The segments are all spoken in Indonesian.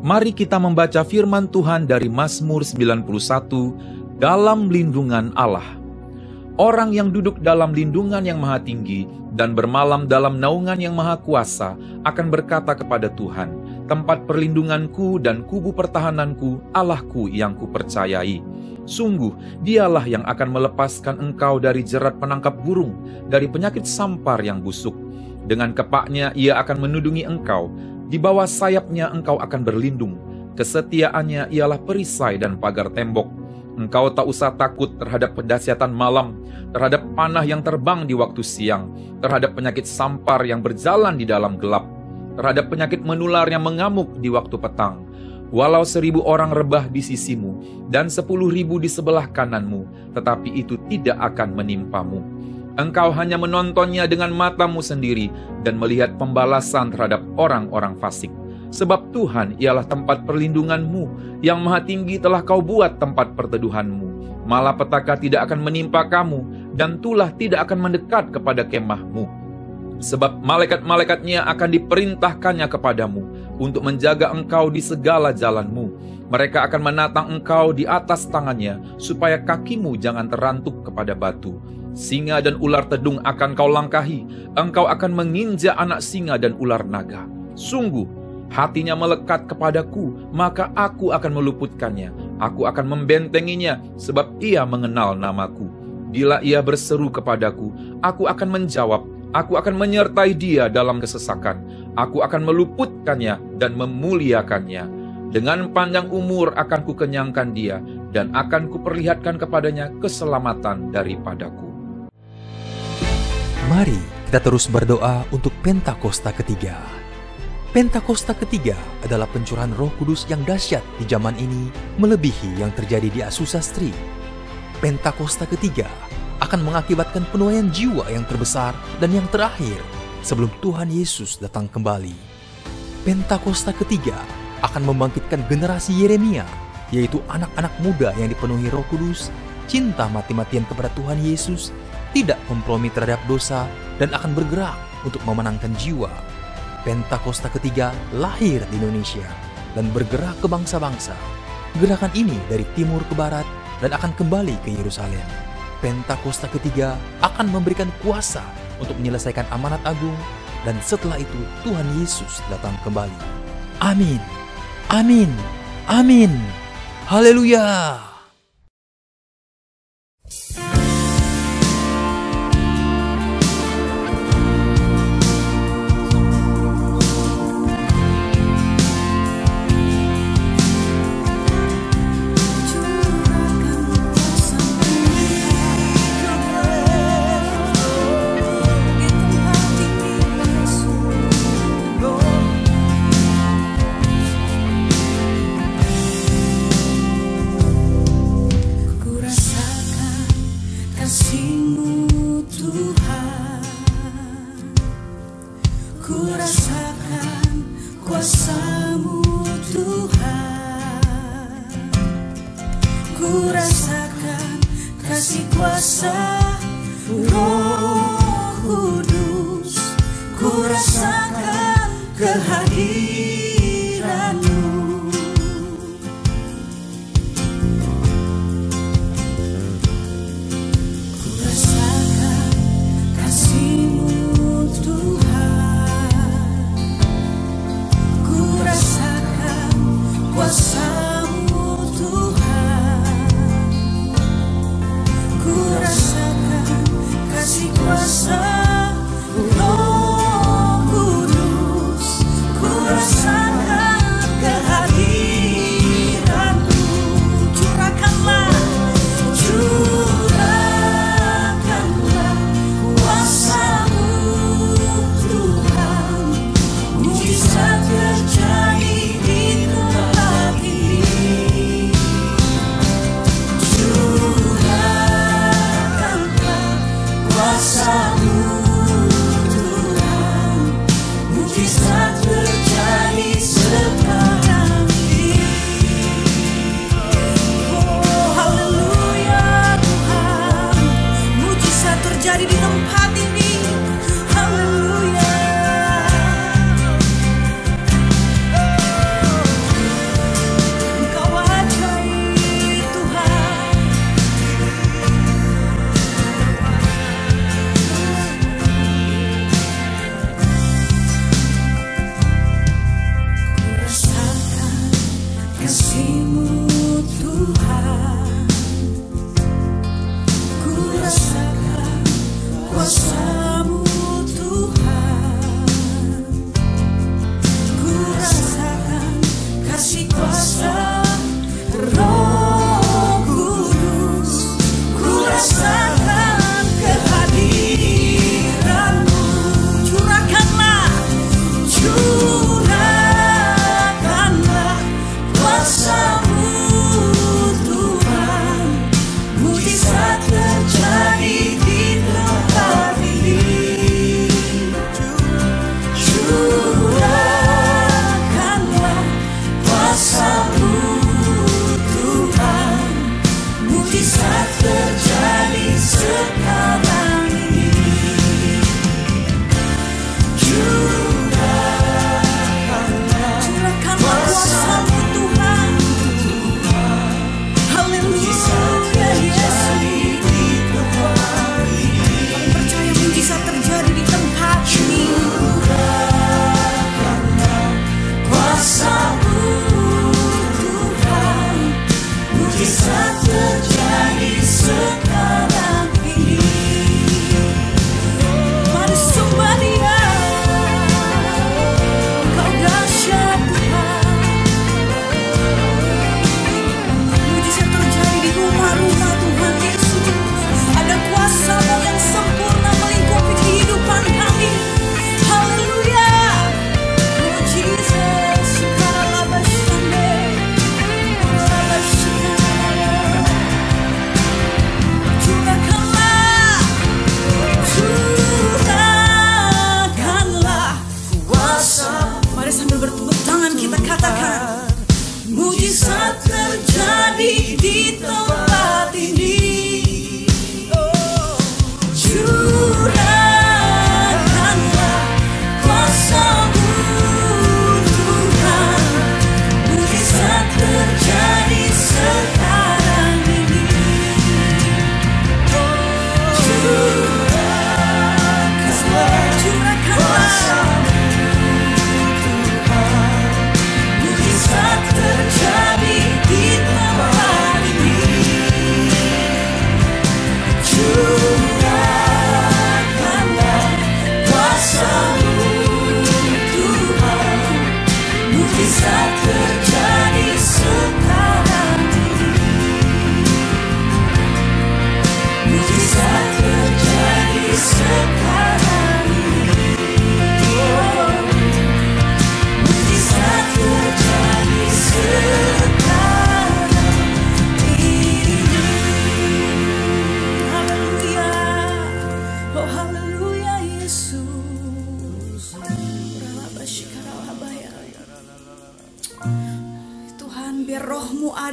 Mari kita membaca firman Tuhan dari Mazmur 91 dalam lindungan Allah. Orang yang duduk dalam lindungan yang maha tinggi dan bermalam dalam naungan yang maha kuasa akan berkata kepada Tuhan, tempat perlindunganku dan kubu pertahananku, Allahku yang kupercayai. Sungguh, dialah yang akan melepaskan engkau dari jerat penangkap burung, dari penyakit sampar yang busuk. Dengan kepaknya ia akan menudungi engkau, di bawah sayapnya engkau akan berlindung. Kesetiaannya ialah perisai dan pagar tembok. Engkau tak usah takut terhadap kedahsyatan malam, terhadap panah yang terbang di waktu siang, terhadap penyakit sampar yang berjalan di dalam gelap, terhadap penyakit menular yang mengamuk di waktu petang. Walau 1000 orang rebah di sisimu dan 10.000 di sebelah kananmu, tetapi itu tidak akan menimpamu. Engkau hanya menontonnya dengan matamu sendiri dan melihat pembalasan terhadap orang-orang fasik. Sebab Tuhan ialah tempat perlindunganmu, yang maha tinggi telah kau buat tempat perteduhanmu. Malapetaka tidak akan menimpa kamu, dan tulah tidak akan mendekat kepada kemahmu. Sebab malaikat-malaikatnya akan diperintahkannya kepadamu untuk menjaga engkau di segala jalanmu. Mereka akan menatang engkau di atas tangannya, supaya kakimu jangan terantuk kepada batu. Singa dan ular tedung akan kau langkahi, engkau akan menginjak anak singa dan ular naga. Sungguh, hatinya melekat kepadaku, maka aku akan meluputkannya. Aku akan membentenginya, sebab ia mengenal namaku. Bila ia berseru kepadaku, aku akan menjawab. Aku akan menyertai dia dalam kesesakan. Aku akan meluputkannya dan memuliakannya. Dengan panjang umur akan kukenyangkan dia, dan akan kuperlihatkan kepadanya keselamatan daripadaku. Mari kita terus berdoa untuk Pentakosta ketiga. Pentakosta ketiga adalah pencurahan Roh Kudus yang dahsyat di zaman ini, melebihi yang terjadi di Azusa Street. Pentakosta ketiga akan mengakibatkan penuaian jiwa yang terbesar dan yang terakhir sebelum Tuhan Yesus datang kembali. Pentakosta ketiga akan membangkitkan generasi Yeremia, yaitu anak-anak muda yang dipenuhi Roh Kudus, cinta mati-matian kepada Tuhan Yesus, tidak kompromi terhadap dosa, dan akan bergerak untuk memenangkan jiwa. Pentakosta ketiga lahir di Indonesia dan bergerak ke bangsa-bangsa. Gerakan ini dari timur ke barat dan akan kembali ke Yerusalem. Pentakosta ketiga akan memberikan kuasa untuk menyelesaikan amanat agung, dan setelah itu Tuhan Yesus datang kembali. Amin. Amin. Amin. Haleluya.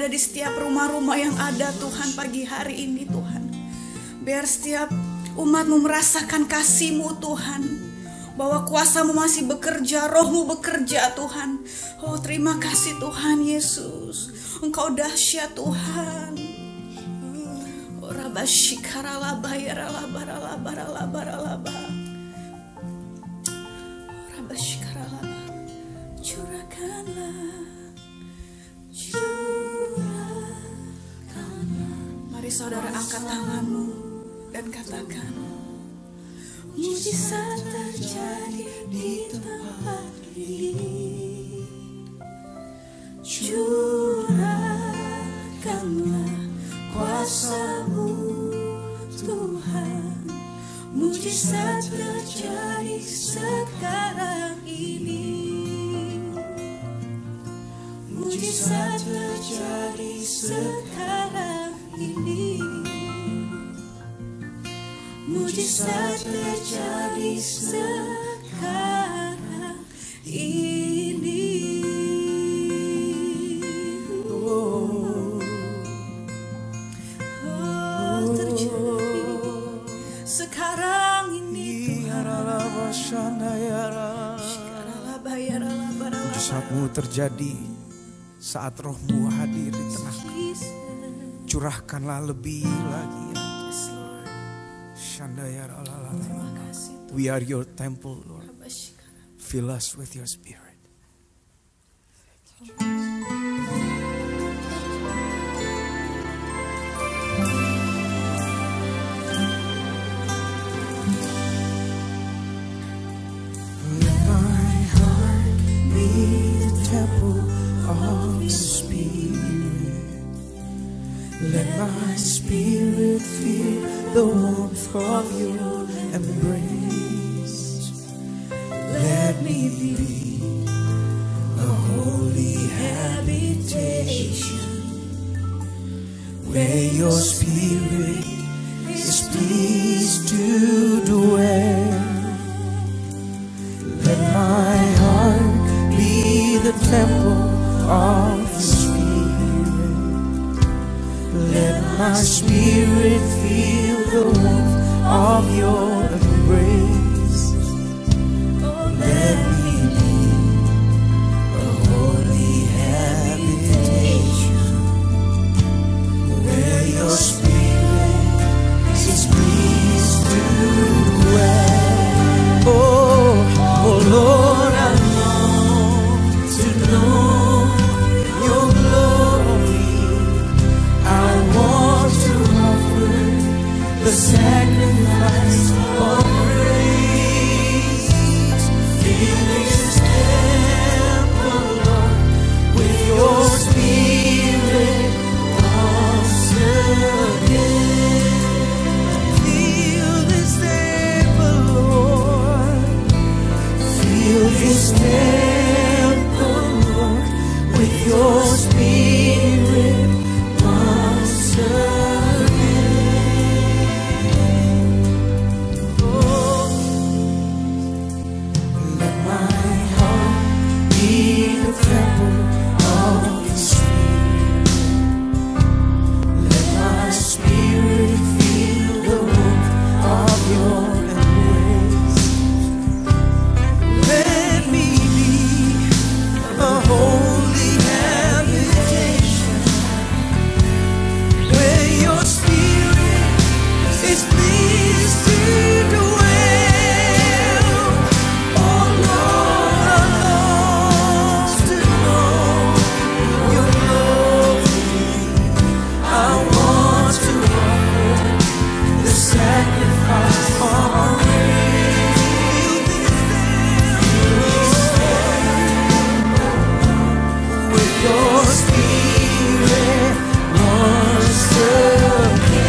ada di setiap rumah-rumah yang ada Tuhan pagi hari ini Tuhan. Biar setiap umat-Mu merasakan kasih-Mu Tuhan, bahwa kuasa-Mu masih bekerja, Roh-Mu bekerja Tuhan. Oh terima kasih Tuhan Yesus, Engkau dahsyat Tuhan. Oh rabashikaralaba yaralabaralaba ralabaralaba. Rabashikaralaba. Curahkanlah. Mari saudara angkat tanganmu dan katakan, mujizat terjadi di tempat ini. Curahkanlah kuasa-Mu Tuhan, mujizat terjadi sekarang ini. Mujizat terjadi sekarang ini. Mujizat terjadi sekarang ini. Oh, terjadi sekarang ini Tuhan. Mujizat-Mu terjadi saat Roh-Mu hadir di tengah kami. Curahkanlah lebih lagi ya. We are your temple, Lord. Fill us with your spirit. Let my spirit feel the warmth of your embrace. Let me be a holy habitation where your spirit is pleased to dwell. Let my heart be the temple of the Spirit. Let my spirit feel the warmth of your embrace. Let me be a holy habitation where your spirit is pleased to dwell. Oh Lord, I long to know your glory. I want to offer the sacrifice of praise. Fill this temple, Lord, with your spirit once again. Fill this temple, Lord. Fill this temple, Lord, with your spirit once again. Oh, let my heart be the temple of the Spirit. Let my spirit feel the warmth of your embrace. Let me be a holy habitation where your spirit is pleased to dwell. Oh Lord, I long to know your glory. I want to offer the sacrifice of praise. With your spirit once again.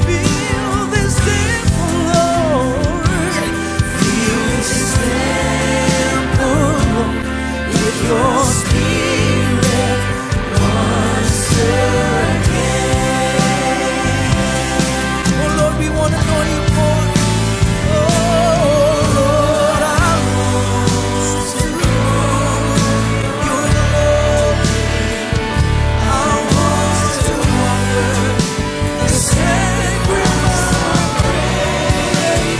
Feel this temple, Lord. Feel this temple, Lord, with your spirit once again. Oh Lord, we want to know you more. Oh Lord, I want to know your glory. I want to offer the sacrifice of praise.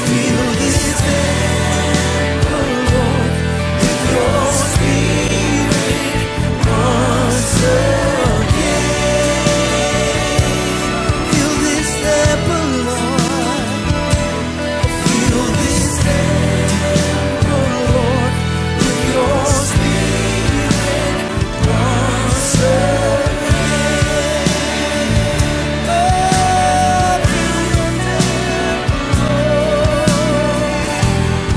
Fill this temple, Lord, with your spirit once again. Fill this temple, Lord. Fill this temple, Lord, with your spirit once again. Oh, fill your temple, Lord.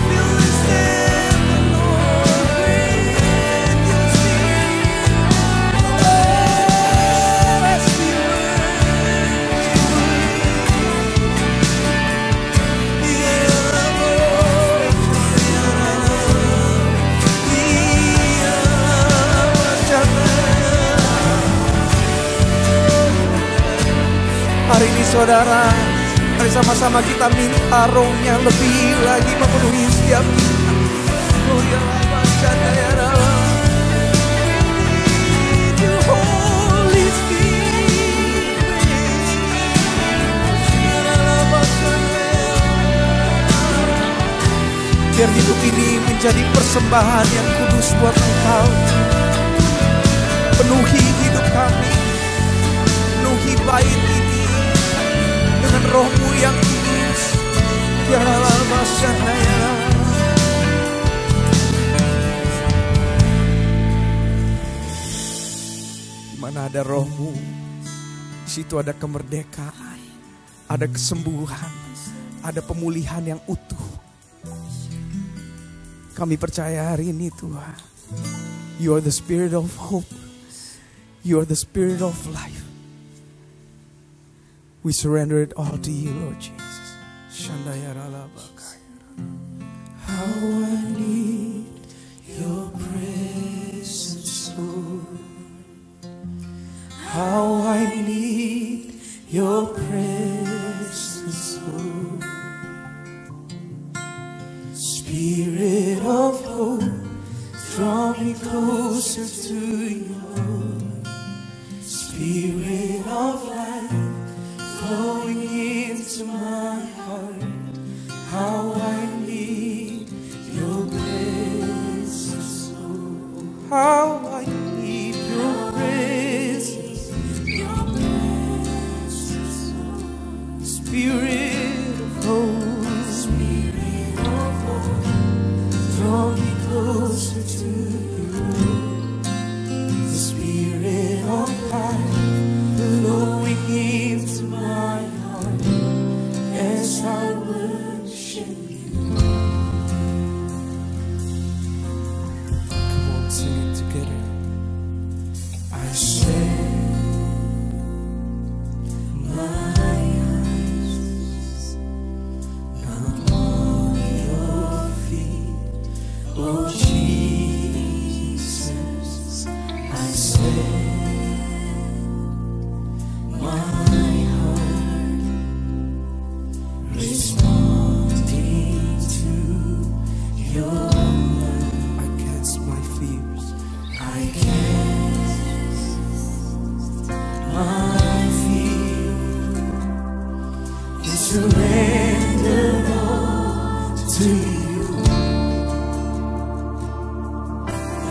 Fill this temple, Lord, with your spirit. Oh, as we Hari ini saudara, mari sama-sama kita minta rohnya lebih lagi memenuhi setiap kita. Oh ya Allah, ya Allah. You Holy Spirit. Biar hidup ini menjadi persembahan yang kudus buat Engkau. Penuhi hidup kami, penuhi bait ini dengan roh-Mu yang kudus. Ya Allah, ya. Di mana ada roh-Mu, di situ ada kemerdekaan, ada kesembuhan, ada pemulihan yang utuh. Kami percaya hari ini Tuhan, You are the Spirit of hope. You are the Spirit of life. We surrender it all to you, Lord Jesus. How I need your presence, Lord. How I need your presence, Lord. Spirit of hope, draw me closer to you, Lord. Spirit of life, flowing into my heart. How I need your presence, Lord. How I need your presence, Lord. Spirit of hope, Spirit of hope, draw me closer to you, Lord. The Spirit of life, flowing into my heart as I worship you. Come on, sing it together. I set my eyes upon your feet, oh Jesus. I set my heart responding to your love. I cast my fears. I cast my fear and surrender all to you.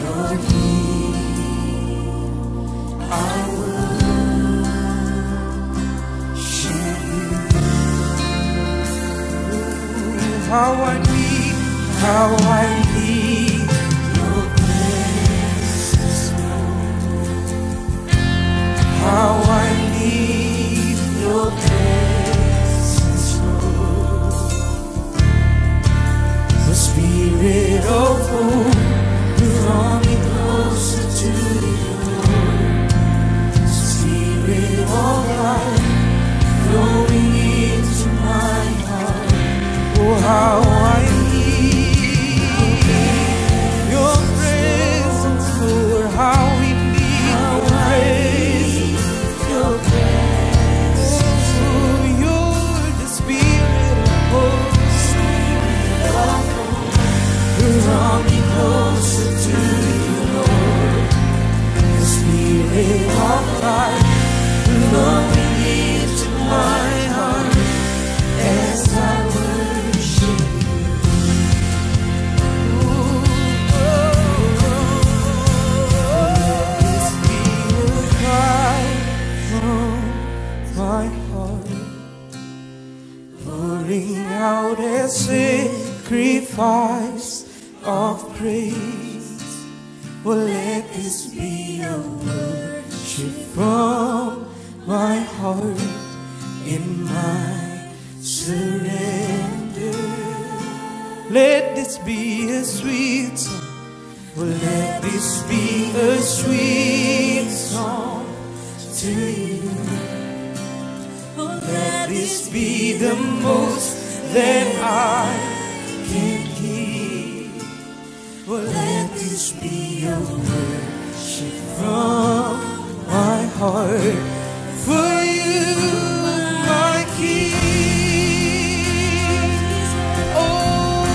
Lord, I worship you. How I need your presence, Lord. How I need your presence, Lord. The Spirit of hope, draw me closer to you, Lord. Spirit of life, flowing into my heart. Oh, how I need your presence, Lord. How we need your presence. Oh, you're the Spirit of hope. Draw me closer to you, Lord. The Spirit of life, flowing into my heart as I worship you. Let this be a cry from my heart, pouring out a sacrifice of praise. Well, let this be a worship from my heart in my surrender. Let this be a sweet song. Well, let this be a sweet song to you. Oh, let this be the most that I can give. Well, let this be a worship from my heart for you, my King. Oh,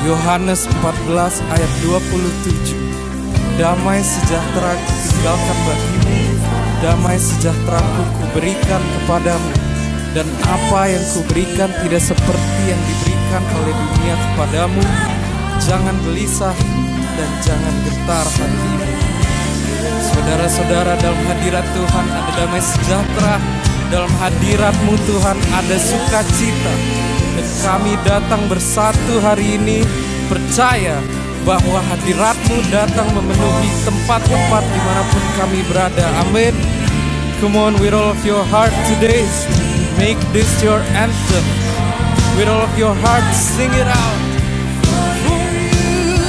Yohanes 14 ayat 27. Damai sejahtera kutinggalkan bagimu, damai sejahteraku kuberikan kepadamu, dan apa yang kuberikan tidak seperti yang diberikan oleh dunia kepadamu. Jangan gelisah dan jangan gentar hatimu. Saudara-saudara, dalam hadirat Tuhan ada damai sejahtera, dalam hadirat-Mu Tuhan ada sukacita. Dan kami datang bersatu hari ini percaya bahwa hadirat-Mu datang memenuhi tempat-tempat dimanapun kami berada. Amin. Come on, with all of your heart today, make this your anthem. With all of your heart, sing it out. For you,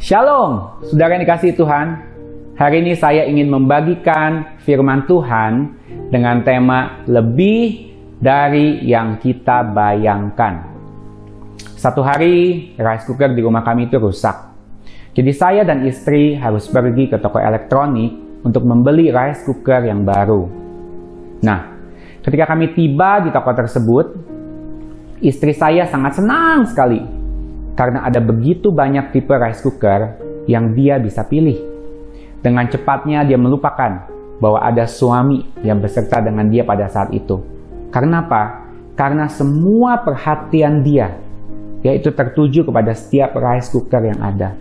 Shalom, saudara yang dikasihi Tuhan. Hari ini saya ingin membagikan firman Tuhan dengan tema lebih dari yang kita bayangkan. Satu hari, rice cooker di rumah kami itu rusak. Jadi saya dan istri harus pergi ke toko elektronik untuk membeli rice cooker yang baru. Nah, ketika kami tiba di toko tersebut, istri saya sangat senang sekali karena ada begitu banyak tipe rice cooker yang dia bisa pilih. Dengan cepatnya dia melupakan bahwa ada suami yang beserta dengan dia pada saat itu. Karena apa? Karena semua perhatian dia yaitu tertuju kepada setiap rice cooker yang ada.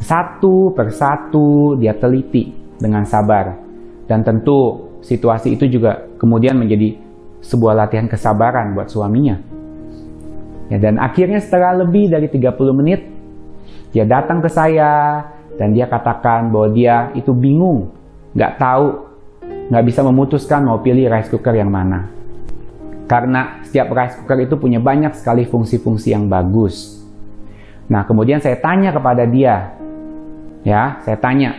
Satu persatu dia teliti dengan sabar. Dan tentu situasi itu juga kemudian menjadi sebuah latihan kesabaran buat suaminya. Ya, dan akhirnya setelah lebih dari 30 menit, dia datang ke saya dan dia katakan bahwa dia itu bingung, nggak tahu, nggak bisa memutuskan mau pilih rice cooker yang mana. Karena setiap rice cooker itu punya banyak sekali fungsi-fungsi yang bagus. Nah, kemudian saya tanya kepada dia, saya tanya,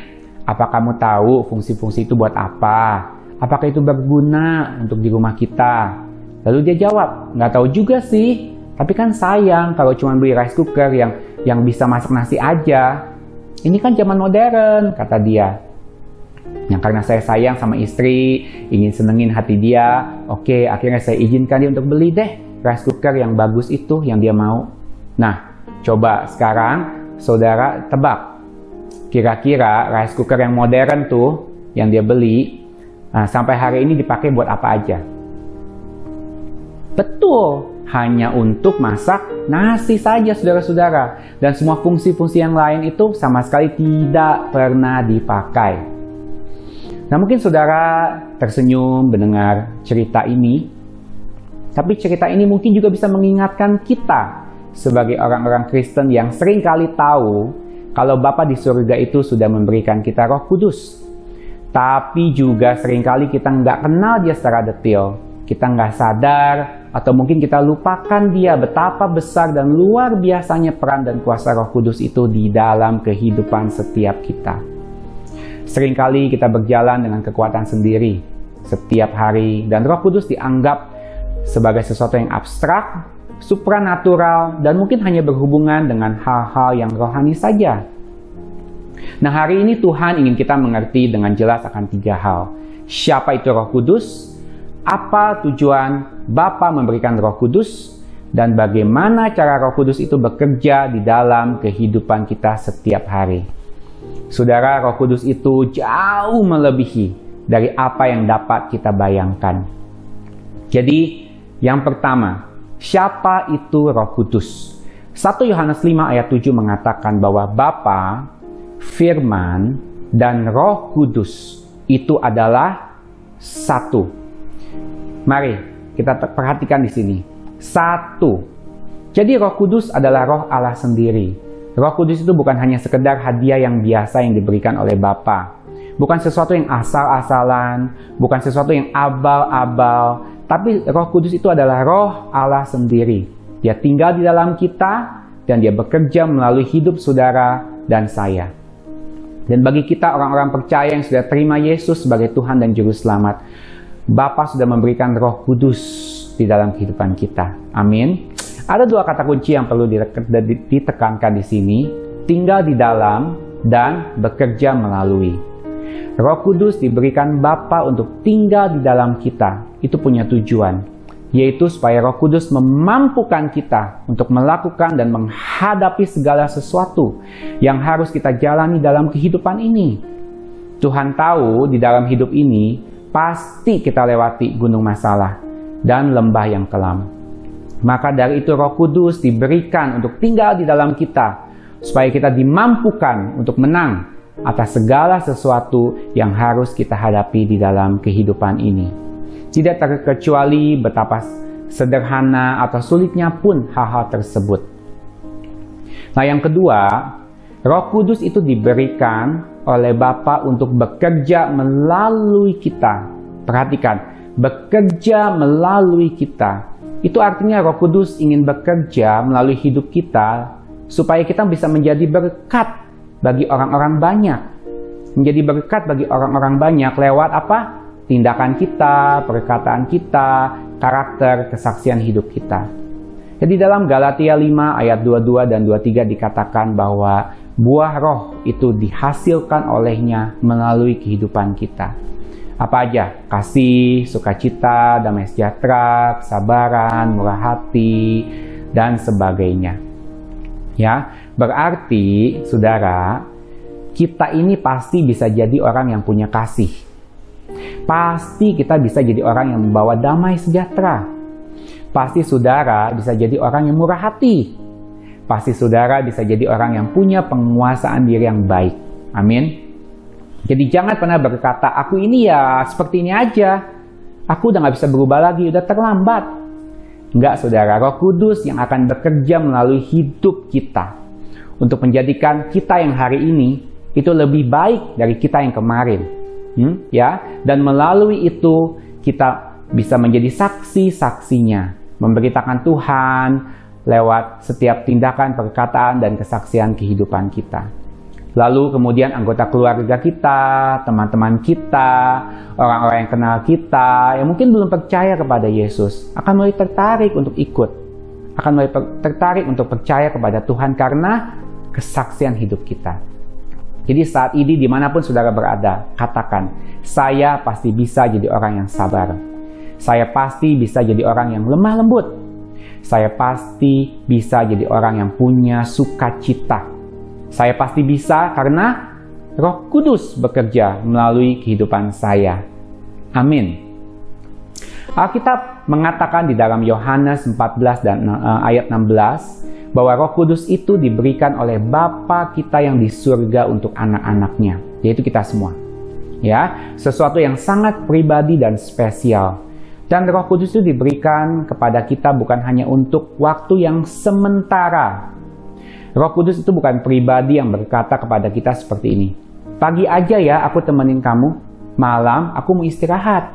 apa kamu tahu fungsi-fungsi itu buat apa? Apakah itu berguna untuk di rumah kita? Lalu dia jawab, nggak tahu juga sih. Tapi kan sayang kalau cuma beli rice cooker yang bisa masak nasi aja. Ini kan zaman modern, kata dia. Yang karena saya sayang sama istri, ingin senengin hati dia, oke, akhirnya saya izinkan dia untuk beli deh rice cooker yang bagus itu, yang dia mau. Nah, coba sekarang saudara tebak. Kira-kira rice cooker yang modern tuh, yang dia beli, sampai hari ini dipakai buat apa aja? Betul, hanya untuk masak nasi saja saudara-saudara. Dan semua fungsi-fungsi yang lain itu sama sekali tidak pernah dipakai. Nah, mungkin saudara tersenyum mendengar cerita ini. Tapi cerita ini mungkin juga bisa mengingatkan kita sebagai orang-orang Kristen yang seringkali tahu kalau Bapa di surga itu sudah memberikan kita Roh Kudus. Tapi juga seringkali kita nggak kenal dia secara detail. Kita nggak sadar atau mungkin kita lupakan dia betapa besar dan luar biasanya peran dan kuasa Roh Kudus itu di dalam kehidupan setiap kita. Seringkali kita berjalan dengan kekuatan sendiri setiap hari dan Roh Kudus dianggap sebagai sesuatu yang abstrak, supranatural, dan mungkin hanya berhubungan dengan hal-hal yang rohani saja. Nah, hari ini Tuhan ingin kita mengerti dengan jelas akan 3 hal. Siapa itu Roh Kudus? Apa tujuan Bapa memberikan Roh Kudus? Dan bagaimana cara Roh Kudus itu bekerja di dalam kehidupan kita setiap hari? Saudara, Roh Kudus itu jauh melebihi dari apa yang dapat kita bayangkan. Jadi, yang pertama, siapa itu Roh Kudus? 1 Yohanes 5 ayat 7 mengatakan bahwa Bapa, Firman, dan Roh Kudus itu adalah satu. Mari kita perhatikan di sini. 1. Jadi Roh Kudus adalah Roh Allah sendiri. Roh Kudus itu bukan hanya sekedar hadiah yang biasa yang diberikan oleh Bapa. Bukan sesuatu yang asal-asalan, bukan sesuatu yang abal-abal, tapi Roh Kudus itu adalah Roh Allah sendiri. Dia tinggal di dalam kita dan dia bekerja melalui hidup saudara dan saya. Dan bagi kita orang-orang percaya yang sudah terima Yesus sebagai Tuhan dan Juru Selamat, Bapa sudah memberikan Roh Kudus di dalam kehidupan kita. Amin. Ada 2 kata kunci yang perlu ditekankan di sini. Tinggal di dalam dan bekerja melalui. Roh Kudus diberikan Bapa untuk tinggal di dalam kita. Itu punya tujuan, yaitu supaya Roh Kudus memampukan kita untuk melakukan dan menghadapi segala sesuatu yang harus kita jalani dalam kehidupan ini. Tuhan tahu di dalam hidup ini pasti kita lewati gunung masalah dan lembah yang kelam. Maka dari itu Roh Kudus diberikan untuk tinggal di dalam kita, supaya kita dimampukan untuk menang atas segala sesuatu yang harus kita hadapi di dalam kehidupan ini. Tidak terkecuali betapa sederhana atau sulitnya pun hal-hal tersebut. Nah, yang kedua, Roh Kudus itu diberikan oleh Bapa untuk bekerja melalui kita. Perhatikan, bekerja melalui kita. Itu artinya Roh Kudus ingin bekerja melalui hidup kita supaya kita bisa menjadi berkat bagi orang-orang banyak. Menjadi berkat bagi orang-orang banyak lewat apa? Tindakan kita, perkataan kita, karakter, kesaksian hidup kita. Jadi dalam Galatia 5 ayat 22 dan 23 dikatakan bahwa buah roh itu dihasilkan olehnya melalui kehidupan kita. Apa aja? Kasih, sukacita, damai sejahtera, kesabaran, murah hati, dan sebagainya. Ya, berarti saudara, kita ini pasti bisa jadi orang yang punya kasih. Pasti kita bisa jadi orang yang membawa damai sejahtera. Pasti saudara bisa jadi orang yang murah hati. Pasti saudara bisa jadi orang yang punya penguasaan diri yang baik. Amin. Jadi jangan pernah berkata, aku ini ya seperti ini aja. Aku udah gak bisa berubah lagi, udah terlambat. Enggak saudara, Roh Kudus yang akan bekerja melalui hidup kita. Untuk menjadikan kita yang hari ini itu lebih baik dari kita yang kemarin. Dan melalui itu kita bisa menjadi saksi-saksinya. Memberitakan Tuhan lewat setiap tindakan, perkataan, dan kesaksian kehidupan kita. Lalu kemudian anggota keluarga kita, teman-teman kita, orang-orang yang kenal kita, yang mungkin belum percaya kepada Yesus, akan mulai tertarik untuk ikut. Akan mulai tertarik untuk percaya kepada Tuhan karena kesaksian hidup kita. Jadi saat ini dimanapun saudara berada, katakan, saya pasti bisa jadi orang yang sabar. Saya pasti bisa jadi orang yang lemah lembut. Saya pasti bisa jadi orang yang punya sukacita. Saya pasti bisa karena Roh Kudus bekerja melalui kehidupan saya. Amin. Alkitab mengatakan di dalam Yohanes 14 dan ayat 16 bahwa Roh Kudus itu diberikan oleh Bapa kita yang di surga untuk anak-anaknya, yaitu kita semua. Ya, sesuatu yang sangat pribadi dan spesial. Dan Roh Kudus itu diberikan kepada kita bukan hanya untuk waktu yang sementara. Roh Kudus itu bukan pribadi yang berkata kepada kita seperti ini. Pagi aja ya aku temenin kamu, malam aku mau istirahat.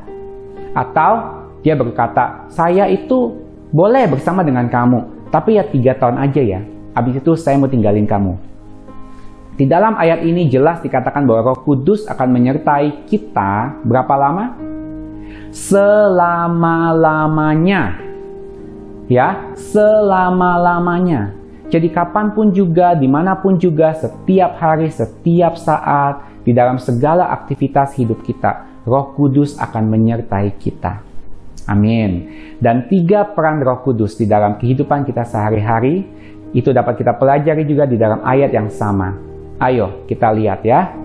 Atau dia berkata, saya itu boleh bersama dengan kamu, tapi ya 3 tahun aja ya. Habis itu saya mau tinggalin kamu. Di dalam ayat ini jelas dikatakan bahwa Roh Kudus akan menyertai kita berapa lama? Selama-lamanya. Ya, selama-lamanya. Jadi kapanpun juga, dimanapun juga, setiap hari, setiap saat, di dalam segala aktivitas hidup kita, Roh Kudus akan menyertai kita. Amin. Dan 3 peran Roh Kudus di dalam kehidupan kita sehari-hari, itu dapat kita pelajari juga di dalam ayat yang sama. Ayo kita lihat ya.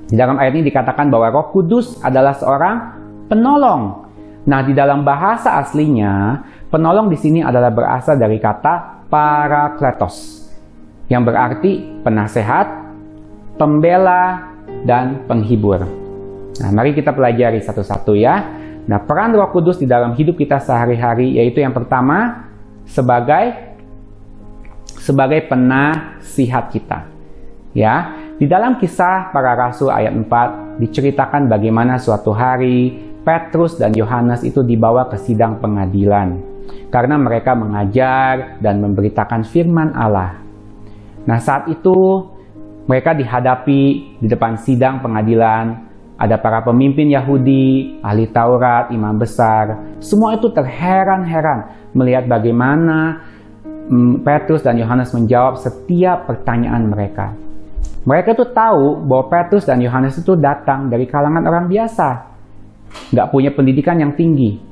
Di dalam ayat ini dikatakan bahwa Roh Kudus adalah seorang penolong. Nah, di dalam bahasa aslinya, penolong di sini adalah berasal dari kata parakletos, yang berarti penasehat, pembela, dan penghibur. Nah, mari kita pelajari satu-satu ya. Nah, peran Roh Kudus di dalam hidup kita sehari-hari yaitu yang pertama sebagai penasihat kita. Ya, di dalam Kisah Para Rasul ayat 4 diceritakan bagaimana suatu hari Petrus dan Yohanes itu dibawa ke sidang pengadilan karena mereka mengajar dan memberitakan firman Allah. Nah, saat itu mereka dihadapi di depan sidang pengadilan. Ada para pemimpin Yahudi, ahli Taurat, imam besar. Semua itu terheran-heran melihat bagaimana Petrus dan Yohanes menjawab setiap pertanyaan mereka. Mereka tuh tahu bahwa Petrus dan Yohanes itu datang dari kalangan orang biasa. Nggak punya pendidikan yang tinggi.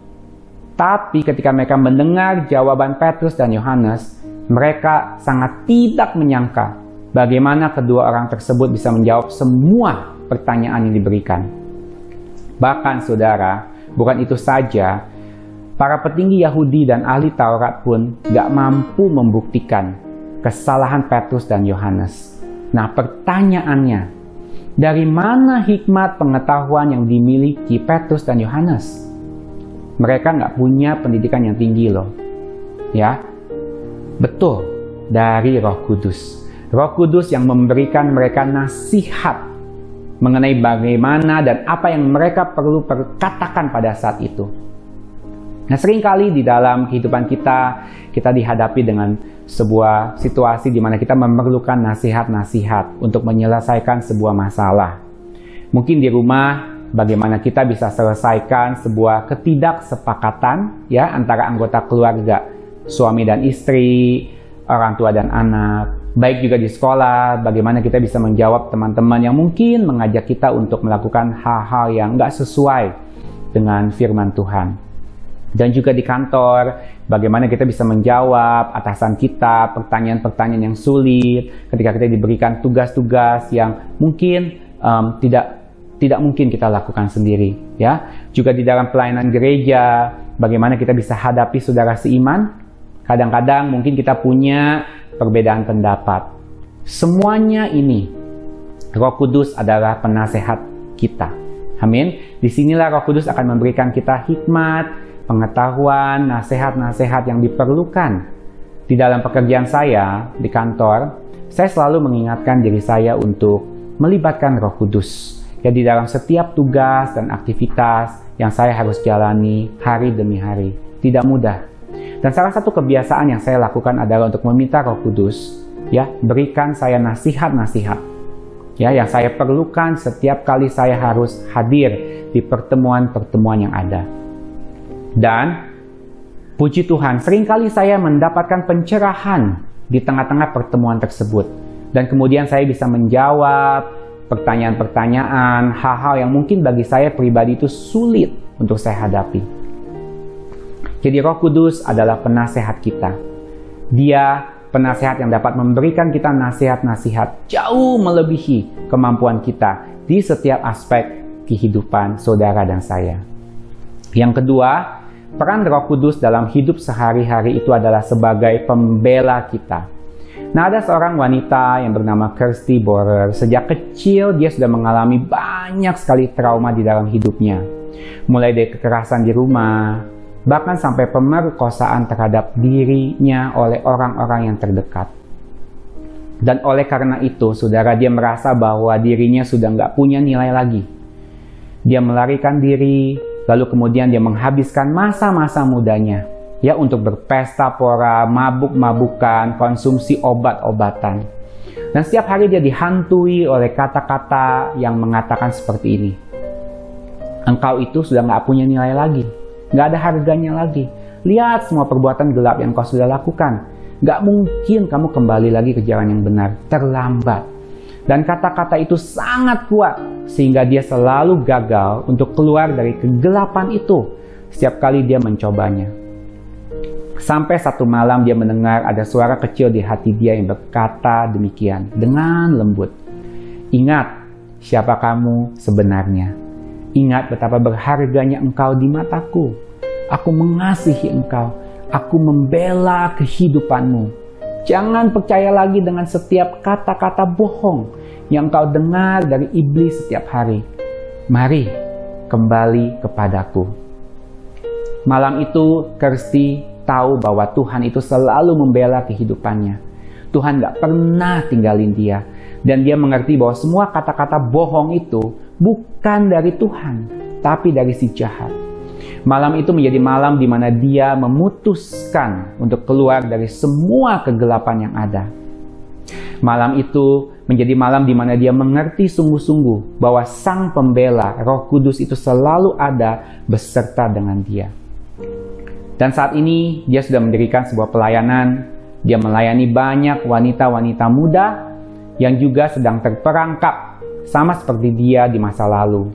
Tapi ketika mereka mendengar jawaban Petrus dan Yohanes, mereka sangat tidak menyangka bagaimana kedua orang tersebut bisa menjawab semua pertanyaan yang diberikan. Bahkan saudara, bukan itu saja, para petinggi Yahudi dan ahli Taurat pun gak mampu membuktikan kesalahan Petrus dan Yohanes. Nah, pertanyaannya, dari mana hikmat pengetahuan yang dimiliki Petrus dan Yohanes? Mereka gak punya pendidikan yang tinggi loh. Ya, betul, dari Roh Kudus. Roh Kudus yang memberikan mereka nasihat mengenai bagaimana dan apa yang mereka perlu perkatakan pada saat itu. Nah, seringkali di dalam kehidupan kita dihadapi dengan sebuah situasi di mana kita memerlukan nasihat-nasihat untuk menyelesaikan sebuah masalah. Mungkin di rumah, bagaimana kita bisa selesaikan sebuah ketidaksepakatan ya antara anggota keluarga, suami dan istri, orang tua dan anak. Baik juga di sekolah, bagaimana kita bisa menjawab teman-teman yang mungkin mengajak kita untuk melakukan hal-hal yang nggak sesuai dengan firman Tuhan. Dan juga di kantor, bagaimana kita bisa menjawab atasan kita pertanyaan-pertanyaan yang sulit ketika kita diberikan tugas-tugas yang mungkin tidak mungkin kita lakukan sendiri. Ya, juga di dalam pelayanan gereja, bagaimana kita bisa hadapi saudara seiman. Kadang-kadang mungkin kita punya perbedaan pendapat. Semuanya ini, Roh Kudus adalah penasehat kita. Amin. Disinilah Roh Kudus akan memberikan kita hikmat, pengetahuan, nasihat-nasihat yang diperlukan. Di dalam pekerjaan saya di kantor, saya selalu mengingatkan diri saya untuk melibatkan Roh Kudus. Ya, di dalam setiap tugas dan aktivitas yang saya harus jalani hari demi hari. Tidak mudah. Dan salah satu kebiasaan yang saya lakukan adalah untuk meminta Roh Kudus, ya, berikan saya nasihat-nasihat, ya, yang saya perlukan setiap kali saya harus hadir di pertemuan-pertemuan yang ada. Dan puji Tuhan, seringkali saya mendapatkan pencerahan di tengah-tengah pertemuan tersebut. Dan kemudian saya bisa menjawab pertanyaan-pertanyaan, hal-hal yang mungkin bagi saya pribadi itu sulit untuk saya hadapi. Jadi Roh Kudus adalah penasehat kita. Dia penasehat yang dapat memberikan kita nasihat-nasihat jauh melebihi kemampuan kita di setiap aspek kehidupan saudara dan saya. Yang kedua, peran Roh Kudus dalam hidup sehari-hari itu adalah sebagai pembela kita. Nah, ada seorang wanita yang bernama Kirsty Borer. Sejak kecil dia sudah mengalami banyak sekali trauma di dalam hidupnya. Mulai dari kekerasan di rumah, bahkan sampai pemerkosaan terhadap dirinya oleh orang-orang yang terdekat. Dan oleh karena itu, saudara, dia merasa bahwa dirinya sudah nggak punya nilai lagi. Dia melarikan diri, lalu kemudian dia menghabiskan masa-masa mudanya ya untuk berpesta pora, mabuk-mabukan, konsumsi obat-obatan. Dan setiap hari dia dihantui oleh kata-kata yang mengatakan seperti ini. Engkau itu sudah nggak punya nilai lagi. Nggak ada harganya lagi. Lihat semua perbuatan gelap yang kau sudah lakukan. Nggak mungkin kamu kembali lagi ke jalan yang benar. Terlambat. Dan kata-kata itu sangat kuat. Sehingga dia selalu gagal untuk keluar dari kegelapan itu. Setiap kali dia mencobanya. Sampai satu malam dia mendengar ada suara kecil di hati dia yang berkata demikian. Dengan lembut. Ingat siapa kamu sebenarnya. Ingat betapa berharganya engkau di mataku. Aku mengasihi engkau. Aku membela kehidupanmu. Jangan percaya lagi dengan setiap kata-kata bohong yang engkau dengar dari iblis setiap hari. Mari kembali kepadaku. Malam itu Kirsty tahu bahwa Tuhan itu selalu membela kehidupannya. Tuhan gak pernah tinggalin dia. Dan dia mengerti bahwa semua kata-kata bohong itu bukan dari Tuhan, tapi dari si jahat. Malam itu menjadi malam di mana dia memutuskan untuk keluar dari semua kegelapan yang ada. Malam itu menjadi malam di mana dia mengerti sungguh-sungguh bahwa Sang Pembela, Roh Kudus itu selalu ada beserta dengan dia. Dan saat ini dia sudah mendirikan sebuah pelayanan. Dia melayani banyak wanita-wanita muda yang juga sedang terperangkap sama seperti dia di masa lalu.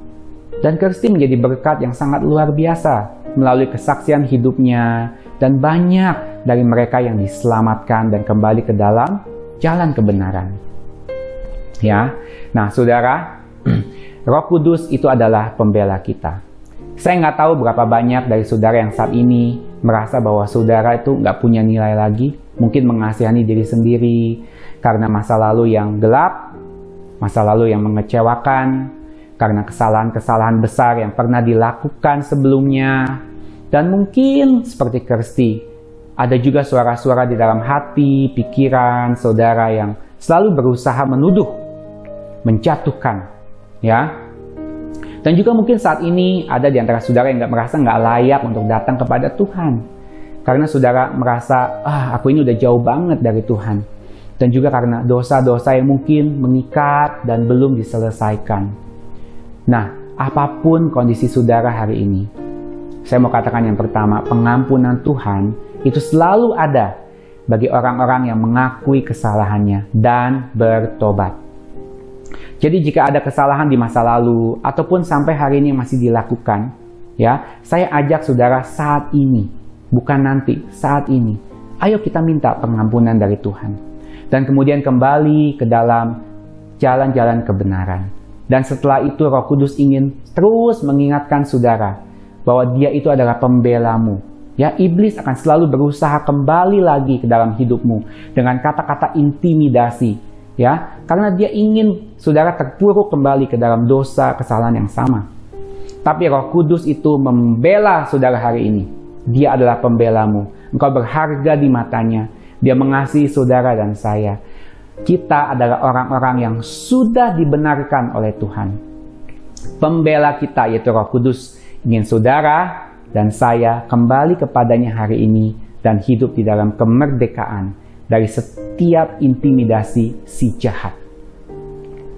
Dan Kirsty menjadi berkat yang sangat luar biasa melalui kesaksian hidupnya dan banyak dari mereka yang diselamatkan dan kembali ke dalam jalan kebenaran. Ya, nah saudara, Roh Kudus itu adalah pembela kita. Saya nggak tahu berapa banyak dari saudara yang saat ini merasa bahwa saudara itu nggak punya nilai lagi, mungkin mengasihani diri sendiri karena masa lalu yang gelap, masa lalu yang mengecewakan, karena kesalahan-kesalahan besar yang pernah dilakukan sebelumnya. Dan mungkin seperti Kirsty, ada juga suara-suara di dalam hati, pikiran saudara yang selalu berusaha menuduh, menjatuhkan, ya. Dan juga mungkin saat ini ada di antara saudara yang merasa nggak layak untuk datang kepada Tuhan. Karena saudara merasa, aku ini udah jauh banget dari Tuhan. Dan juga karena dosa-dosa yang mungkin mengikat dan belum diselesaikan. Nah, apapun kondisi saudara hari ini, saya mau katakan yang pertama, pengampunan Tuhan itu selalu ada bagi orang-orang yang mengakui kesalahannya dan bertobat. Jadi jika ada kesalahan di masa lalu ataupun sampai hari ini masih dilakukan, ya, saya ajak saudara saat ini, bukan nanti, saat ini. Ayo kita minta pengampunan dari Tuhan. Dan kemudian kembali ke dalam jalan-jalan kebenaran. Dan setelah itu Roh Kudus ingin terus mengingatkan saudara bahwa Dia itu adalah pembelamu. Ya, iblis akan selalu berusaha kembali lagi ke dalam hidupmu dengan kata-kata intimidasi. Ya, karena dia ingin saudara terpuruk kembali ke dalam dosa kesalahan yang sama. Tapi Roh Kudus itu membela saudara hari ini. Dia adalah pembelamu. Engkau berharga di matanya. Dia mengasihi saudara dan saya. Kita adalah orang-orang yang sudah dibenarkan oleh Tuhan. Pembela kita yaitu Roh Kudus ingin saudara dan saya kembali kepadanya hari ini dan hidup di dalam kemerdekaan dari setiap intimidasi si jahat.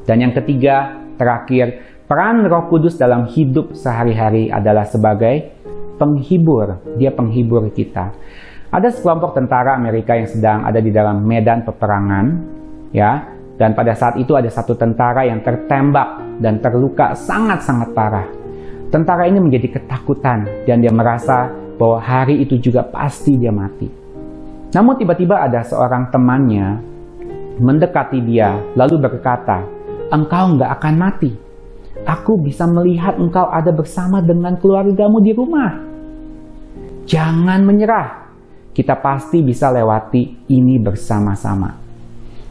Dan yang ketiga, terakhir, peran Roh Kudus dalam hidup sehari-hari adalah sebagai penghibur. Dia penghibur kita. Ada sekelompok tentara Amerika yang sedang ada di dalam medan peperangan, ya. Dan pada saat itu ada satu tentara yang tertembak dan terluka sangat-sangat parah. Tentara ini menjadi ketakutan dan dia merasa bahwa hari itu juga pasti dia mati. Namun tiba-tiba ada seorang temannya mendekati dia lalu berkata, "Engkau nggak akan mati. Aku bisa melihat engkau ada bersama dengan keluargamu di rumah. Jangan menyerah. Kita pasti bisa lewati ini bersama-sama."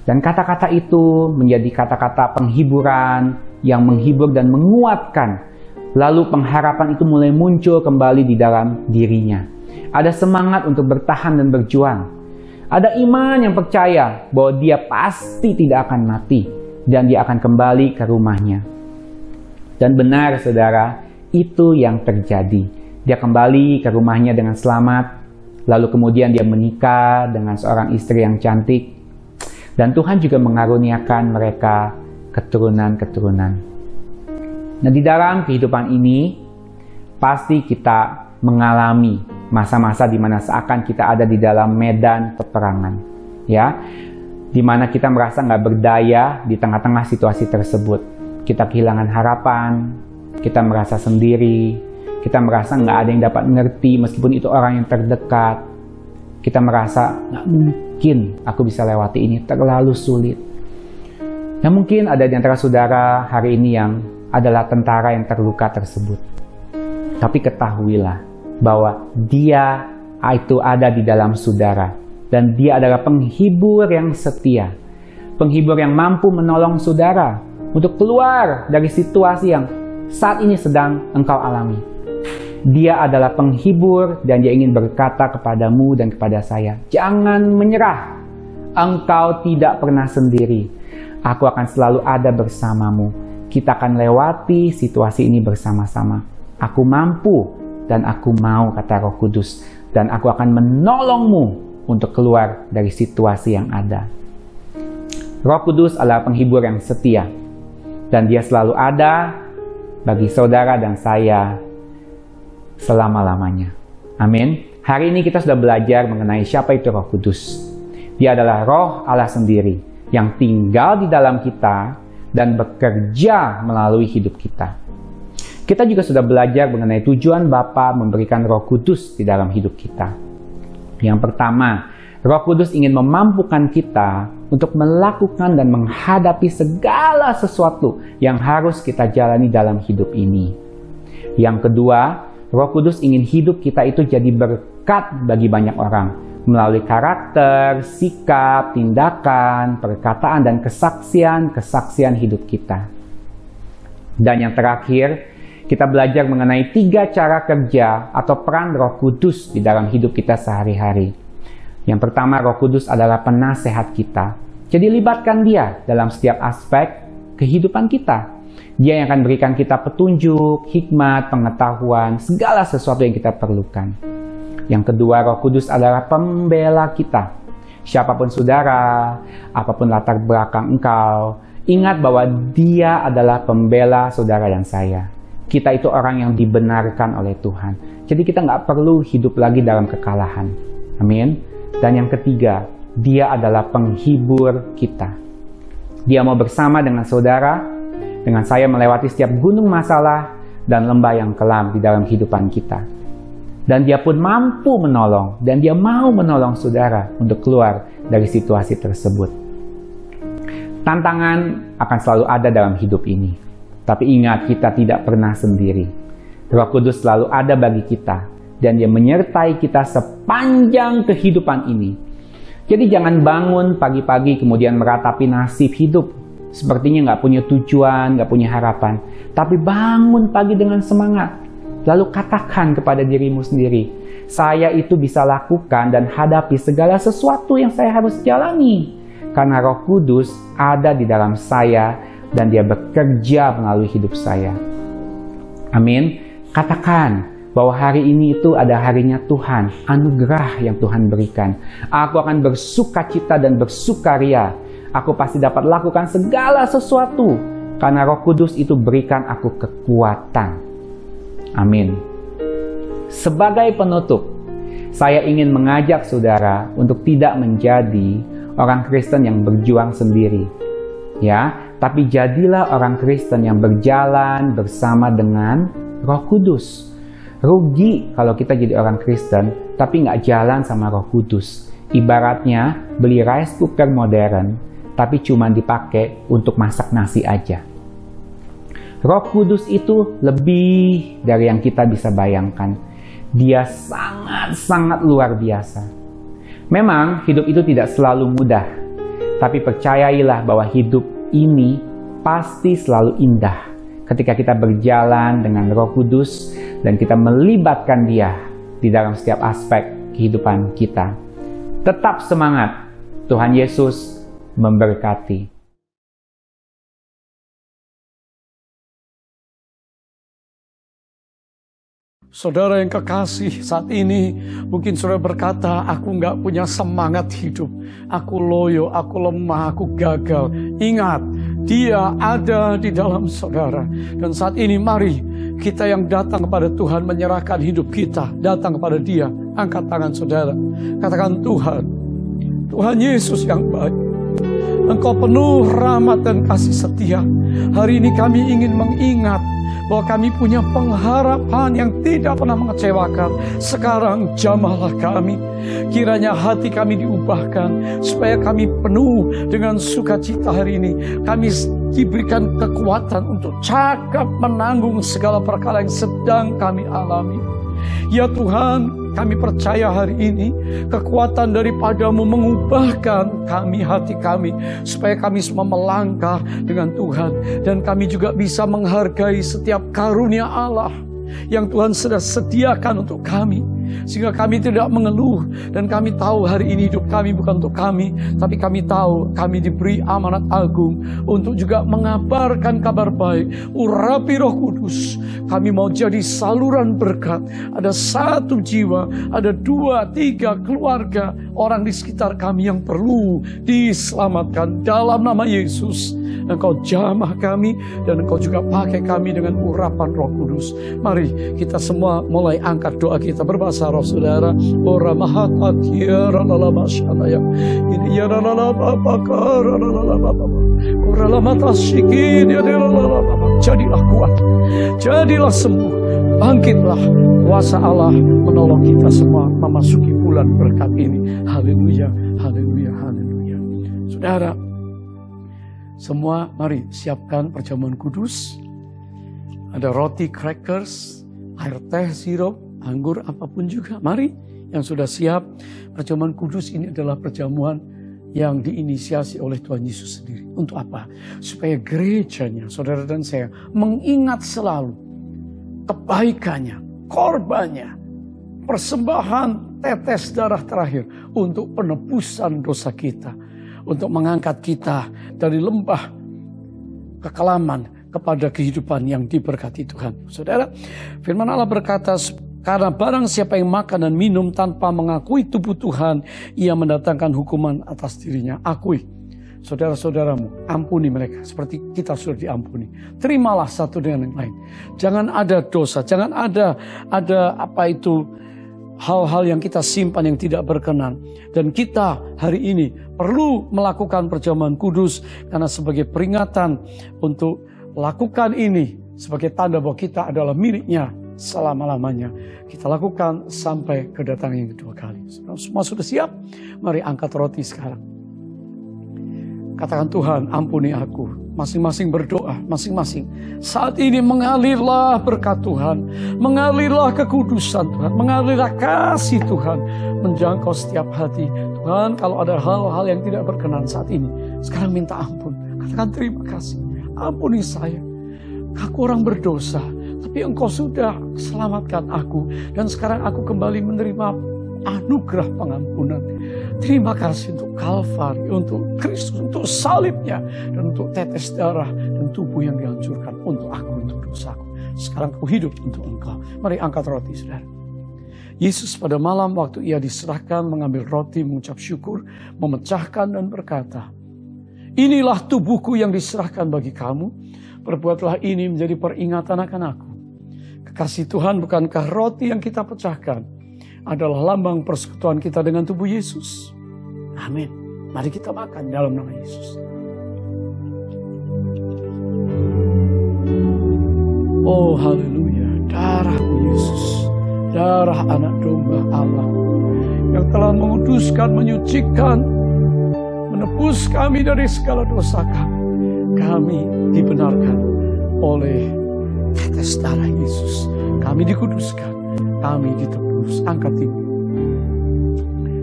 Dan kata-kata itu menjadi kata-kata penghiburan yang menghibur dan menguatkan. Lalu pengharapan itu mulai muncul kembali di dalam dirinya. Ada semangat untuk bertahan dan berjuang. Ada iman yang percaya bahwa dia pasti tidak akan mati dan dia akan kembali ke rumahnya. Dan benar saudara, itu yang terjadi. Dia kembali ke rumahnya dengan selamat. Lalu kemudian dia menikah dengan seorang istri yang cantik. Dan Tuhan juga mengaruniakan mereka keturunan-keturunan. Nah, di dalam kehidupan ini pasti kita mengalami masa-masa di mana seakan kita ada di dalam medan peperangan, ya, di mana kita merasa nggak berdaya di tengah-tengah situasi tersebut. Kita kehilangan harapan, kita merasa sendiri, kita merasa nggak ada yang dapat mengerti meskipun itu orang yang terdekat. Kita merasa nggak mungkin aku bisa lewati ini, terlalu sulit. Nah, mungkin ada di antara saudara hari ini yang adalah tentara yang terluka tersebut. Tapi ketahuilah bahwa dia itu ada di dalam saudara. Dan dia adalah penghibur yang setia. Penghibur yang mampu menolong saudara untuk keluar dari situasi yang saat ini sedang engkau alami. Dia adalah penghibur dan dia ingin berkata kepadamu dan kepada saya, jangan menyerah. Engkau tidak pernah sendiri. Aku akan selalu ada bersamamu. Kita akan lewati situasi ini bersama-sama. Aku mampu dan aku mau, kata Roh Kudus. Dan aku akan menolongmu untuk keluar dari situasi yang ada. Roh Kudus adalah penghibur yang setia. Dan dia selalu ada bagi saudara dan saya selama-lamanya. Amin. Hari ini kita sudah belajar mengenai siapa itu Roh Kudus. Dia adalah Roh Allah sendiri yang tinggal di dalam kita dan bekerja melalui hidup kita. Kita juga sudah belajar mengenai tujuan Bapa memberikan Roh Kudus di dalam hidup kita. Yang pertama, Roh Kudus ingin memampukan kita untuk melakukan dan menghadapi segala sesuatu yang harus kita jalani dalam hidup ini. Yang kedua, Roh Kudus ingin hidup kita itu jadi berkat bagi banyak orang melalui karakter, sikap, tindakan, perkataan, dan kesaksian hidup kita. Dan yang terakhir, kita belajar mengenai 3 cara kerja atau peran Roh Kudus di dalam hidup kita sehari-hari. Yang pertama, Roh Kudus adalah penasehat kita. Jadi libatkan dia dalam setiap aspek kehidupan kita. Dia yang akan berikan kita petunjuk, hikmat, pengetahuan, segala sesuatu yang kita perlukan. Yang kedua, Roh Kudus adalah pembela kita. Siapapun saudara, apapun latar belakang engkau, ingat bahwa Dia adalah pembela saudara dan saya. Kita itu orang yang dibenarkan oleh Tuhan. Jadi kita nggak perlu hidup lagi dalam kekalahan. Amin. Dan yang ketiga, Dia adalah penghibur kita. Dia mau bersama dengan saudara, dengan saya melewati setiap gunung masalah dan lembah yang kelam di dalam kehidupan kita. Dan Dia pun mampu menolong, dan Dia mau menolong saudara untuk keluar dari situasi tersebut. Tantangan akan selalu ada dalam hidup ini. Tapi ingat, kita tidak pernah sendiri. Roh Kudus selalu ada bagi kita, dan Dia menyertai kita sepanjang kehidupan ini. Jadi jangan bangun pagi-pagi kemudian meratapi nasib hidup. Sepertinya nggak punya tujuan, nggak punya harapan. Tapi bangun pagi dengan semangat. Lalu katakan kepada dirimu sendiri, saya itu bisa lakukan dan hadapi segala sesuatu yang saya harus jalani. Karena Roh Kudus ada di dalam saya dan Dia bekerja melalui hidup saya. Amin. Katakan bahwa hari ini itu ada harinya Tuhan, anugerah yang Tuhan berikan. Aku akan bersukacita dan bersukaria. Aku pasti dapat lakukan segala sesuatu karena Roh Kudus itu berikan aku kekuatan. Amin. Sebagai penutup, saya ingin mengajak saudara untuk tidak menjadi orang Kristen yang berjuang sendiri. Ya, tapi jadilah orang Kristen yang berjalan bersama dengan Roh Kudus. Rugi kalau kita jadi orang Kristen, tapi nggak jalan sama Roh Kudus. Ibaratnya beli rice cooker modern, tapi cuma dipakai untuk masak nasi aja. Roh Kudus itu lebih dari yang kita bisa bayangkan. Dia sangat-sangat luar biasa. Memang hidup itu tidak selalu mudah, tapi percayailah bahwa hidup ini pasti selalu indah ketika kita berjalan dengan Roh Kudus dan kita melibatkan Dia di dalam setiap aspek kehidupan kita. Tetap semangat. Tuhan Yesus memberkati. Saudara yang kekasih, saat ini mungkin saudara berkata, aku nggak punya semangat hidup. Aku loyo, aku lemah, aku gagal. Ingat, Dia ada di dalam saudara. Dan saat ini mari kita yang datang kepada Tuhan menyerahkan hidup kita. Datang kepada Dia. Angkat tangan saudara. Katakan, Tuhan, Tuhan Yesus yang baik. Engkau penuh rahmat dan kasih setia. Hari ini kami ingin mengingat bahwa kami punya pengharapan yang tidak pernah mengecewakan. Sekarang jamahlah kami. Kiranya hati kami diubahkan supaya kami penuh dengan sukacita hari ini. Kami diberikan kekuatan untuk cakap menanggung segala perkara yang sedang kami alami. Ya Tuhan, kami percaya hari ini kekuatan daripada-Mu mengubahkan kami, hati kami, supaya kami semua melangkah dengan Tuhan. Dan kami juga bisa menghargai setiap karunia Allah yang Tuhan sudah sediakan untuk kami. Sehingga kami tidak mengeluh. Dan kami tahu hari ini hidup kami bukan untuk kami, tapi kami tahu kami diberi amanat agung untuk juga mengabarkan kabar baik. Urapi Roh Kudus. Kami mau jadi saluran berkat. Ada satu jiwa, ada 2, 3 keluarga, orang di sekitar kami yang perlu diselamatkan. Dalam nama Yesus, Engkau jamah kami dan Engkau juga pakai kami dengan urapan Roh Kudus. Mari kita semua mulai angkat doa kita berbahasa roh, saudara. Ora mahata kiara lala masyalaya. Ini ya lala bakara lala baba. Ora lama tasyikin ya lala baba. Jadilah kuat. Jadilah sembuh. Bangkitlah. Kuasa Allah menolong kita semua memasuki bulan berkat ini. Haleluya. Haleluya. Haleluya. Saudara, semua mari siapkan perjamuan kudus. Ada roti, crackers, air teh, sirup, anggur, apapun juga. Mari yang sudah siap. Perjamuan kudus ini adalah perjamuan yang diinisiasi oleh Tuhan Yesus sendiri. Untuk apa? Supaya gerejanya, saudara dan saya, mengingat selalu kebaikannya, korbannya, persembahan tetes darah terakhir untuk penebusan dosa kita. Untuk mengangkat kita dari lembah kekelaman kepada kehidupan yang diberkati Tuhan. Saudara, firman Allah berkata, karena barang siapa yang makan dan minum tanpa mengakui tubuh Tuhan, ia mendatangkan hukuman atas dirinya. Akui saudara-saudaramu, ampuni mereka seperti kita sudah diampuni. Terimalah satu dengan yang lain. Jangan ada dosa, jangan ada hal-hal yang kita simpan yang tidak berkenan. Dan kita hari ini perlu melakukan perjamuan kudus karena sebagai peringatan untuk lakukan ini sebagai tanda bahwa kita adalah miliknya selama-lamanya. Kita lakukan sampai kedatangan yang kedua kali. Semua sudah siap? Mari angkat roti sekarang. Katakan, Tuhan, ampuni aku. Masing-masing berdoa, masing-masing. Saat ini mengalirlah berkat Tuhan, mengalirlah kekudusan Tuhan, mengalirlah kasih Tuhan, menjangkau setiap hati. Tuhan, kalau ada hal-hal yang tidak berkenan saat ini, sekarang minta ampun. Katakan terima kasih, ampuni saya. Aku orang berdosa, tapi Engkau sudah selamatkan aku. Dan sekarang aku kembali menerima anugerah pengampunan. Terima kasih untuk Kalvari, untuk Kristus, untuk salibnya, dan untuk tetes darah dan tubuh yang dihancurkan untuk aku, untuk dosaku. Sekarang aku hidup untuk Engkau. Mari angkat roti, saudara. Yesus pada malam waktu ia diserahkan mengambil roti, mengucap syukur, memecahkan dan berkata, inilah tubuhku yang diserahkan bagi kamu. Perbuatlah ini menjadi peringatan akan aku. Kekasih Tuhan, bukankah roti yang kita pecahkan adalah lambang persekutuan kita dengan tubuh Yesus? Amin. Mari kita makan dalam nama Yesus. Oh haleluya, darah-Mu Yesus, darah anak domba Allah yang telah menguduskan, menyucikan, menebus kami dari segala dosa kami. Kami dibenarkan oleh tetes darah Yesus. Kami dikuduskan, kami ditebus. Angkat tinggi.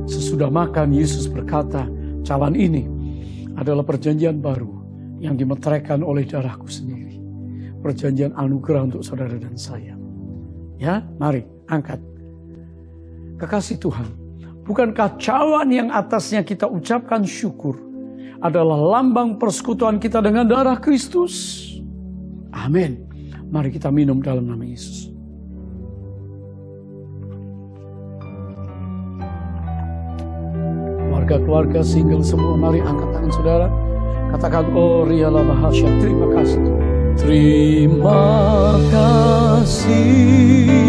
Sesudah makan, Yesus berkata, cawan ini adalah perjanjian baru yang dimeteraikan oleh darahku sendiri. Perjanjian anugerah untuk saudara dan saya. Ya, mari angkat. Kekasih Tuhan, bukankah cawan yang atasnya kita ucapkan syukur adalah lambang persekutuan kita dengan darah Kristus? Amin. Mari kita minum dalam nama Yesus. Keluarga single semua, mari angkat tangan saudara. Katakan, oh riyalah bahasya, terima kasih Tuhan. Terima kasih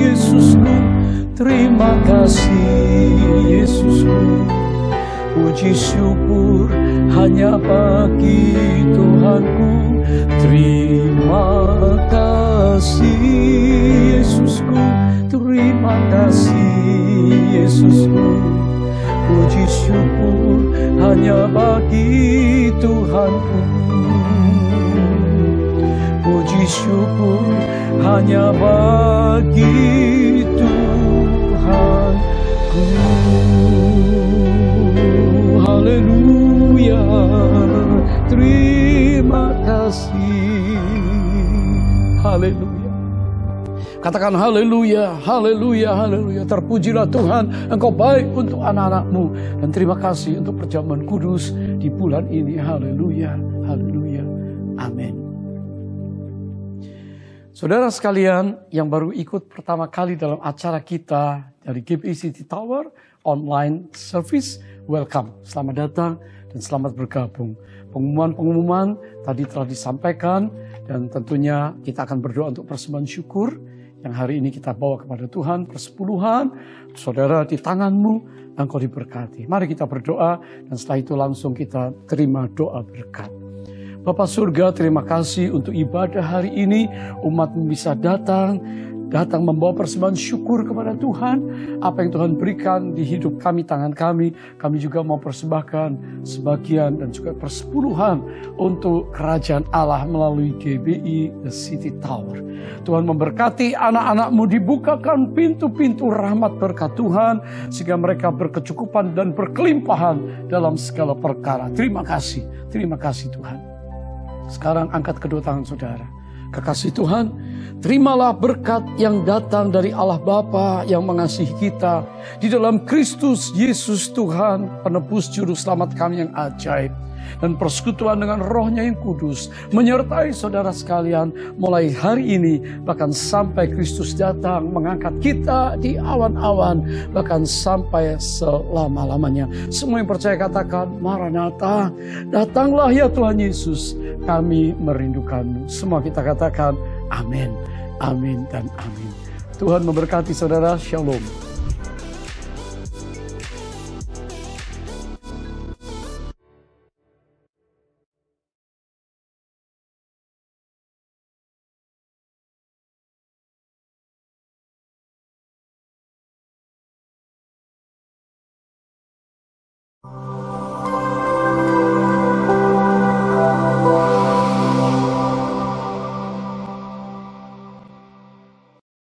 Yesusku, terima kasih Yesusku. Puji syukur hanya bagi Tuhanku. Terima kasih Yesusku, terima kasih Yesusku. Puji syukur hanya bagi Tuhanku. Puji syukur hanya bagi Tuhanku. Haleluya, terima kasih. Haleluya. Katakan haleluya, haleluya, haleluya. Terpujilah Tuhan, Engkau baik untuk anak-anak-Mu. Dan terima kasih untuk perjamuan kudus di bulan ini. Haleluya, haleluya, amin. Saudara sekalian yang baru ikut pertama kali dalam acara kita dari GBI City Tower online service, welcome. Selamat datang dan selamat bergabung. Pengumuman-pengumuman tadi telah disampaikan dan tentunya kita akan berdoa untuk persembahan syukur yang hari ini kita bawa kepada Tuhan, persepuluhan, saudara di tanganmu, Engkau diberkati. Mari kita berdoa dan setelah itu langsung kita terima doa berkat. Bapa surga, terima kasih untuk ibadah hari ini, umat-Mu bisa datang membawa persembahan syukur kepada Tuhan. Apa yang Tuhan berikan di hidup kami, tangan kami juga mau persembahkan sebagian dan juga persepuluhan untuk kerajaan Allah melalui GBI The City Tower. Tuhan memberkati anak-anak-Mu, dibukakan pintu-pintu rahmat berkat Tuhan, sehingga mereka berkecukupan dan berkelimpahan dalam segala perkara. Terima kasih Tuhan. Sekarang angkat kedua tangan saudara. Kekasih Tuhan, terimalah berkat yang datang dari Allah Bapa yang mengasihi kita di dalam Kristus Yesus Tuhan, penebus juru selamat kami yang ajaib. dan persekutuan dengan Roh-Nya yang kudus menyertai saudara sekalian mulai hari ini, bahkan sampai Kristus datang mengangkat kita di awan-awan, bahkan sampai selama-lamanya. Semua yang percaya katakan, Maranatha, datanglah ya Tuhan Yesus, kami merindukanmu. Semua kita katakan, amin, amin, dan amin. Tuhan memberkati saudara, shalom.